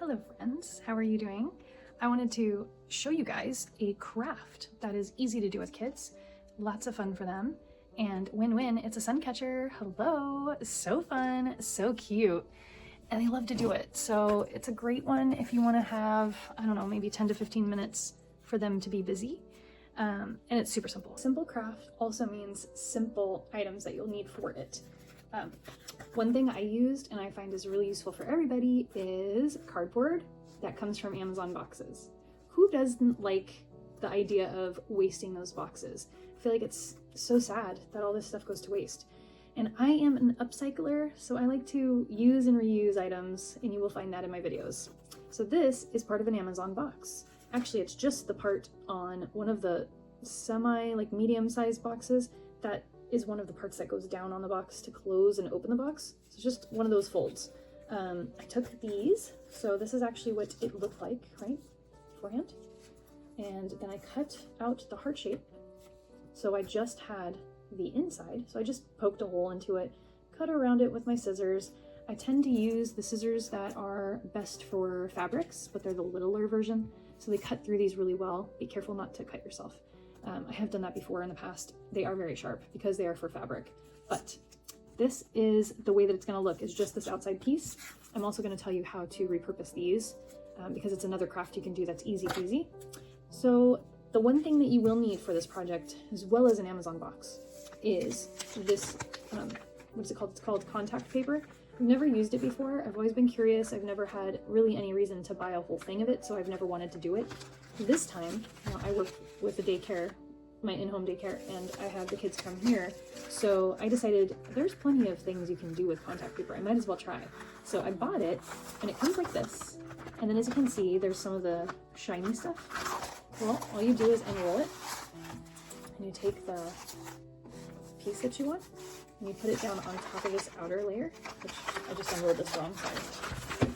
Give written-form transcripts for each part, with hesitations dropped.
Hello friends, how are you doing? I wanted to show you guys a craft that is easy to do with kids, lots of fun for them, and win-win, it's a sun catcher. Hello, so fun, so cute, and they love to do it. So it's a great one if you want to have, I don't know, maybe 10 to 15 minutes for them to be busy. And it's super simple. Simple craft also means simple items that you'll need for it. One thing I used and I find is really useful for everybody is cardboard that comes from Amazon boxes. Who doesn't like the idea of wasting those boxes? I feel like it's so sad that all this stuff goes to waste. And I am an upcycler, so I like to use and reuse items, and you will find that in my videos. So this is part of an Amazon box. Actually, it's just the part on one of the medium-sized boxes that is one of the parts that goes down on the box to close and open the box. So it's just one of those folds. I took these, so this is actually what it looked like, right, beforehand. And then I cut out the heart shape. So I just had the inside. So I just poked a hole into it, cut around it with my scissors. I tend to use the scissors that are best for fabrics, but they're the littler version. So they cut through these really well. Be careful not to cut yourself. I have done that before in the past. They are very sharp because they are for fabric, but this is the way that it's going to look, is just this outside piece. I'm also going to tell you how to repurpose these because it's another craft you can do that's easy peasy. So the one thing that you will need for this project, as well as an Amazon box, is this, what's it called? It's called contact paper. I've never used it before. I've always been curious. I've never had really any reason to buy a whole thing of it, so I've never wanted to do it. This time, I work with a daycare, my in-home daycare, and I have the kids come here. So I decided there's plenty of things you can do with contact paper. I might as well try. So I bought it, and it comes like this. And then as you can see, there's some of the shiny stuff. Well, all you do is unroll it, and you take the piece that you want, and you put it down on top of this outer layer, which I just unrolled this wrong side.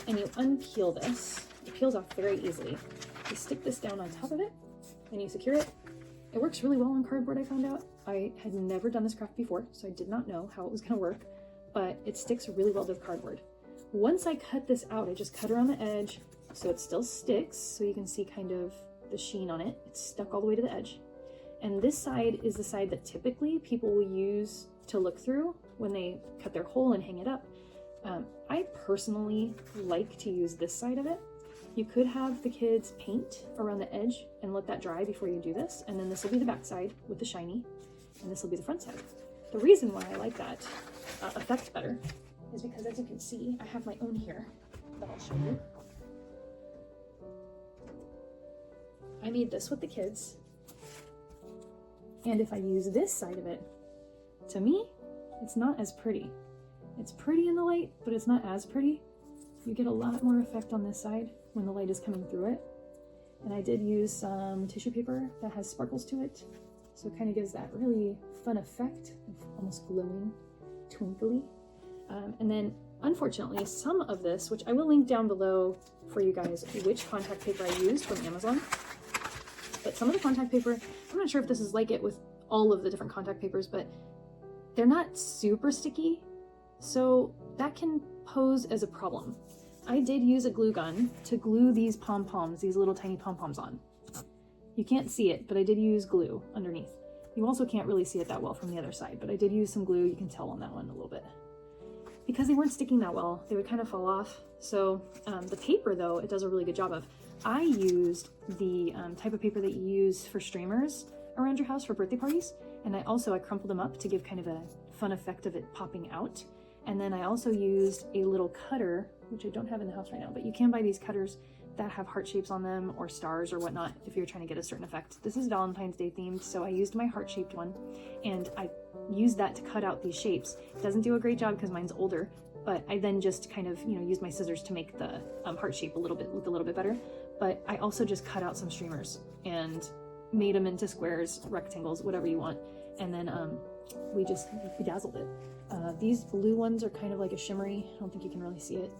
And you unpeel this. It peels off very easily. You stick this down on top of it, and you secure it. It works really well on cardboard, I found out. I had never done this craft before, so I did not know how it was gonna work, but it sticks really well to the cardboard. Once I cut this out, I just cut around the edge so it still sticks, so you can see kind of the sheen on it. It's stuck all the way to the edge. And this side is the side that typically people will use to look through when they cut their hole and hang it up. I personally like to use this side of it. You could have the kids paint around the edge and let that dry before you do this, and then this will be the back side with the shiny, and this will be the front side. The reason why I like that effect better is because, as you can see, I have my own here that I'll show you. I made this with the kids, and if I use this side of it, to me, it's not as pretty. It's pretty in the light, but it's not as pretty. You get a lot more effect on this side when the light is coming through it. And I did use some tissue paper that has sparkles to it, so it kind of gives that really fun effect of almost glowing, twinkly. And then, unfortunately, some of this, which I will link down below for you guys, which contact paper I used from Amazon, but some of the contact paper, I'm not sure if this is like it with all of the different contact papers, but they're not super sticky, so that can pose as a problem. I did use a glue gun to glue these pom-poms, these little tiny pom-poms on. You can't see it, but I did use glue underneath. You also can't really see it that well from the other side, but I did use some glue. You can tell on that one a little bit. Because they weren't sticking that well, they would kind of fall off. So the paper, though, it does a really good job of. I used the type of paper that you use for streamers around your house for birthday parties, and I crumpled them up to give kind of a fun effect of it popping out. And then I also used a little cutter, which I don't have in the house right now, but you can buy these cutters that have heart shapes on them or stars or whatnot if you're trying to get a certain effect. This is Valentine's Day themed, so I used my heart-shaped one, and I used that to cut out these shapes. It doesn't do a great job because mine's older, but I then just kind of, used my scissors to make the heart shape look a little bit better. But I also just cut out some streamers and made them into squares, rectangles, whatever you want. And then we just bedazzled it. These blue ones are kind of like a shimmery. I don't think you can really see it,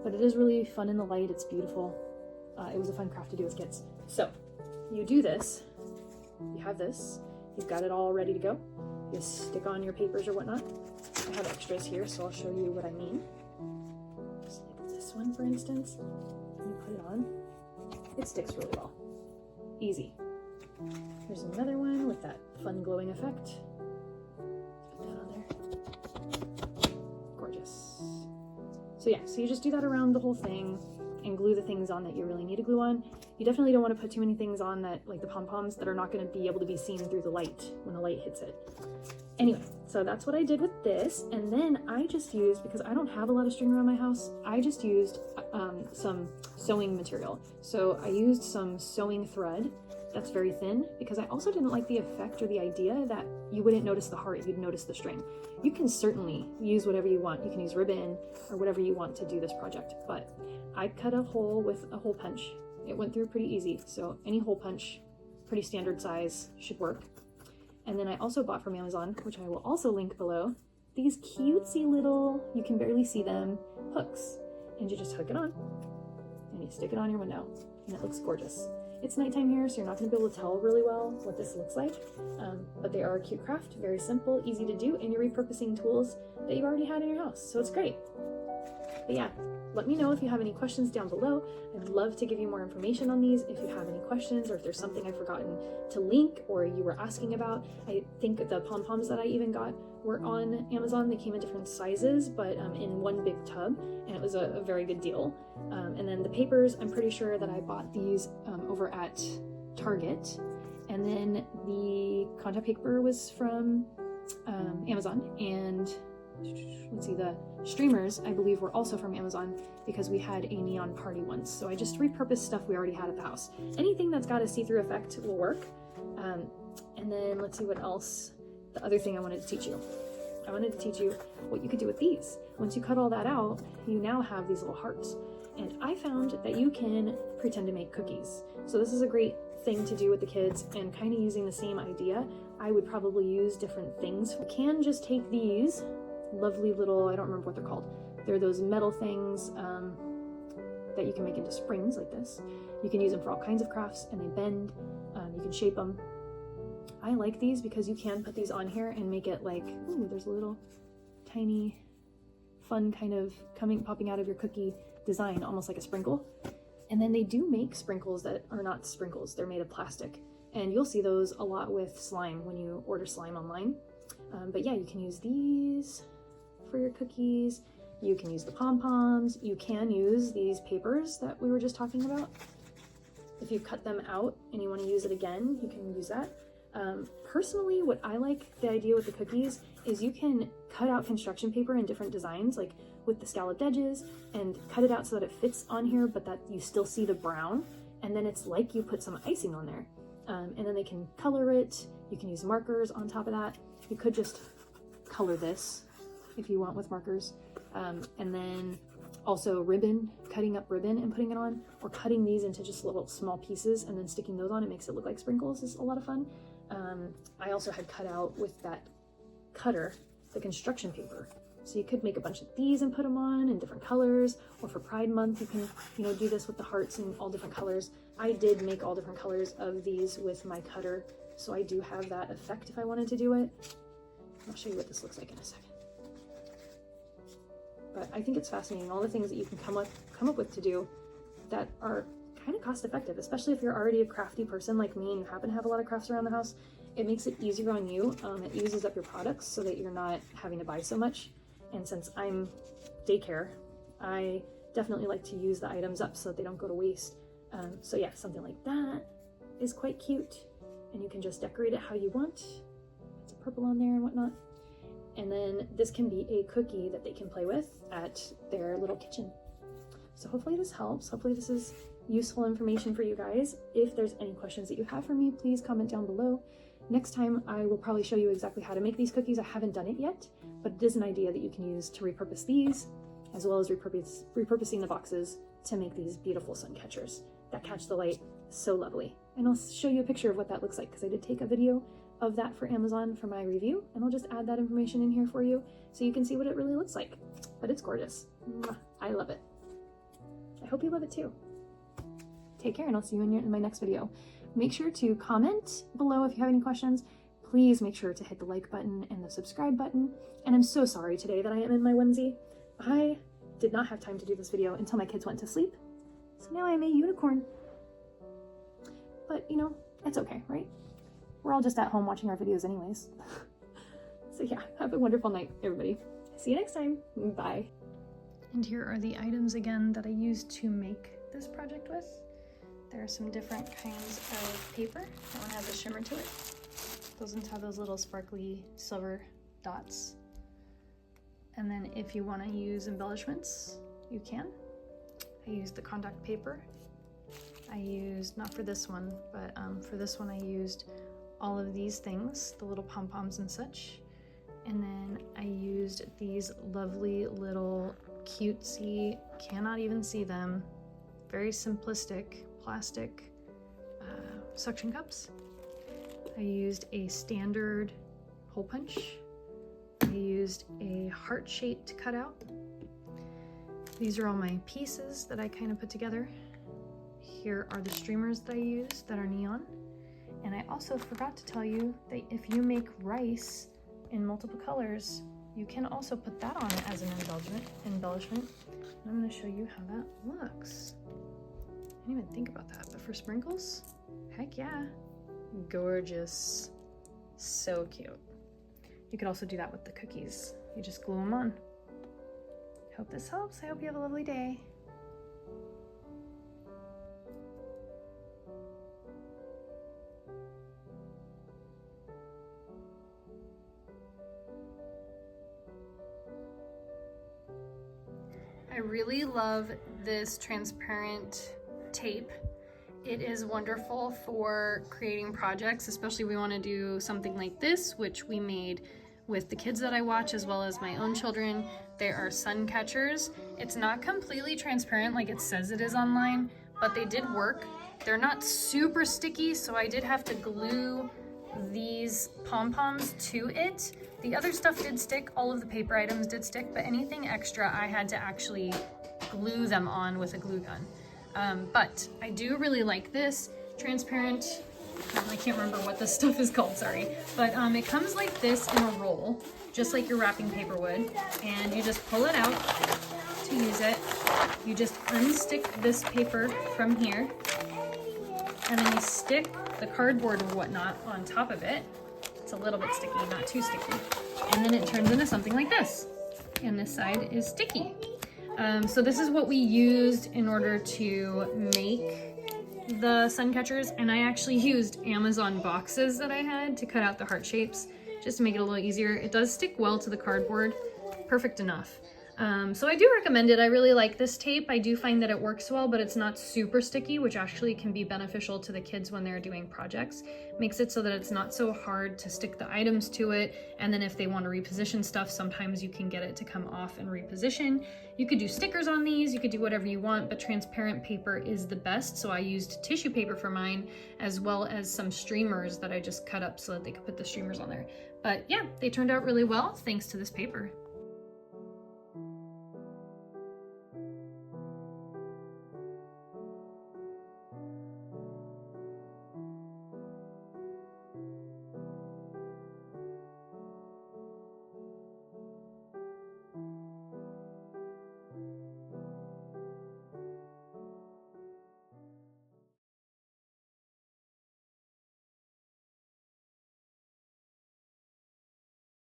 but it is really fun in the light. It's beautiful. It was a fun craft to do with kids. So you do this, you have this, you've got it all ready to go. You stick on your papers or whatnot. I have extras here, so I'll show you what I mean. Just like instance, and you put it on, it sticks really well. Easy. Here's another one with that fun glowing effect. Put that on there. Gorgeous. So yeah, so you just do that around the whole thing and glue the things on that you really need to glue on. You definitely don't want to put too many things on that, like the pom-poms, that are not going to be able to be seen through the light when the light hits it. Anyway, so that's what I did with this. And then I just used, because I don't have a lot of string around my house, I just used some sewing material. So I used some sewing thread that's very thin, because I also didn't like the effect or the idea that you wouldn't notice the heart, you'd notice the string. You can certainly use whatever you want. You can use ribbon or whatever you want to do this project, but I cut a hole with a hole punch. It went through pretty easy, so any hole punch, pretty standard size, should work. And then I also bought from Amazon, which I will also link below, these cutesy little, you can barely see them, hooks. And you just hook it on, and you stick it on your window, and it looks gorgeous. It's nighttime here, so you're not going to be able to tell really well what this looks like, but they are a cute craft, very simple, easy to do, and you're repurposing tools that you've already had in your house, so it's great. But yeah, let me know if you have any questions down below. I'd love to give you more information on these if you have any questions, or if there's something I've forgotten to link or you were asking about. I think the pom-poms that I even got were on Amazon. They came in different sizes, but in one big tub, and it was a very good deal. And then the papers, I'm pretty sure that I bought these over at Target. And then the contact paper was from Amazon, and let's see, the streamers I believe were also from Amazon, because we had a neon party once. So I just repurposed stuff we already had at the house. Anything that's got a see-through effect will work. And then let's see what else. The other thing I wanted to teach you. I wanted to teach you what you could do with these. Once you cut all that out, you now have these little hearts. And I found that you can pretend to make cookies. So this is a great thing to do with the kids, and kind of using the same idea. I would probably use different things. You can just take these lovely little, I don't remember what they're called. They're those metal things that you can make into springs like this. You can use them for all kinds of crafts, and they bend. You can shape them. I like these because you can put these on here and make it like, ooh, there's a little tiny fun kind of popping out of your cookie design, almost like a sprinkle. And then they do make sprinkles that are not sprinkles, they're made of plastic. And you'll see those a lot with slime when you order slime online. But yeah, you can use these for your cookies. You can use the pom-poms. You can use these papers that we were just talking about. If you cut them out and you want to use it again, you can use that. Personally, what I like the idea with the cookies is you can cut out construction paper in different designs, like with the scalloped edges, and cut it out so that it fits on here, but that you still see the brown, and then it's like you put some icing on there. And then they can color it. You can use markers on top of that. You could just color this if you want with markers. And then also ribbon, cutting up ribbon and putting it on, or cutting these into just little small pieces and then sticking those on. It makes it look like sprinkles is a lot of fun. I also had cut out with that cutter the construction paper. So you could make a bunch of these and put them on in different colors, or for Pride Month, you can, do this with the hearts in all different colors. I did make all different colors of these with my cutter, so I do have that effect if I wanted to do it. I'll show you what this looks like in a second. But I think it's fascinating, all the things that you can come up with to do that are kind of cost effective, especially if you're already a crafty person like me and you happen to have a lot of crafts around the house. It makes it easier on you. It uses up your products so that you're not having to buy so much. And since I'm daycare, I definitely like to use the items up so that they don't go to waste. So yeah, something like that is quite cute, and you can just decorate it how you want. It's a purple on there and whatnot. And then this can be a cookie that they can play with at their little kitchen. So hopefully this helps. Hopefully this is useful information for you guys. If there's any questions that you have for me, please comment down below. Next time I will probably show you exactly how to make these cookies. I haven't done it yet, but it is an idea that you can use to repurpose these, as well as repurposing the boxes to make these beautiful sun catchers that catch the light so lovely. And I'll show you a picture of what that looks like, because I did take a video of that for Amazon for my review, and I'll just add that information in here for you so you can see what it really looks like. But it's gorgeous. I love it. I hope you love it too. Take care, and I'll see you in my next video. Make sure to comment below if you have any questions. Please make sure to hit the like button and the subscribe button. And I'm so sorry today that I am in my onesie. I did not have time to do this video until my kids went to sleep. So now I'm a unicorn. But you know, it's okay, right? We're all just at home watching our videos anyways. So yeah, have a wonderful night, everybody. See you next time. Bye. And here are the items again that I used to make this project with. There are some different kinds of paper. That one has a shimmer to it. Those ones have those little sparkly silver dots. And then if you want to use embellishments, you can. I used the contact paper. I used, not for this one, but for this one I used all of these things, the little pom-poms and such. And then I used these lovely little cutesy, cannot even see them, very simplistic plastic suction cups. I used a standard hole punch. I used a heart shaped cutout. These are all my pieces that I kind of put together. Here are the streamers that I use that are neon. And I also forgot to tell you that if you make rice in multiple colors, you can also put that on it as an embellishment. And I'm going to show you how that looks. I didn't even think about that, but for sprinkles, heck yeah, gorgeous, so cute. You could also do that with the cookies. You just glue them on. Hope this helps. I hope you have a lovely day. I really love this transparent tape. It is wonderful for creating projects, especially we want to do something like this, which we made with the kids that I watch as well as my own children. They are sun catchers. It's not completely transparent like it says it is online, but they did work. They're not super sticky, so I did have to glue these pom-poms to it. The other stuff did stick, all of the paper items did stick, but anything extra I had to actually glue them on with a glue gun. But I do really like this transparent, I can't remember what this stuff is called, sorry. But it comes like this in a roll, just like your wrapping paper would, and you just pull it out to use it. You just unstick this paper from here, and then you stick the cardboard or whatnot on top of it. It's a little bit sticky, not too sticky. And then it turns into something like this. And this side is sticky. So this is what we used in order to make the sun catchers. And I actually used Amazon boxes that I had to cut out the heart shapes, just to make it a little easier. It does stick well to the cardboard, perfect enough. So I do recommend it. I really like this tape. I do find that it works well, but it's not super sticky, which actually can be beneficial to the kids when they're doing projects. Makes it so that it's not so hard to stick the items to it. And then if they want to reposition stuff, sometimes you can get it to come off and reposition. You could do stickers on these, you could do whatever you want, but transparent paper is the best. So I used tissue paper for mine, as well as some streamers that I just cut up so that they could put the streamers on there. But yeah, they turned out really well thanks to this paper.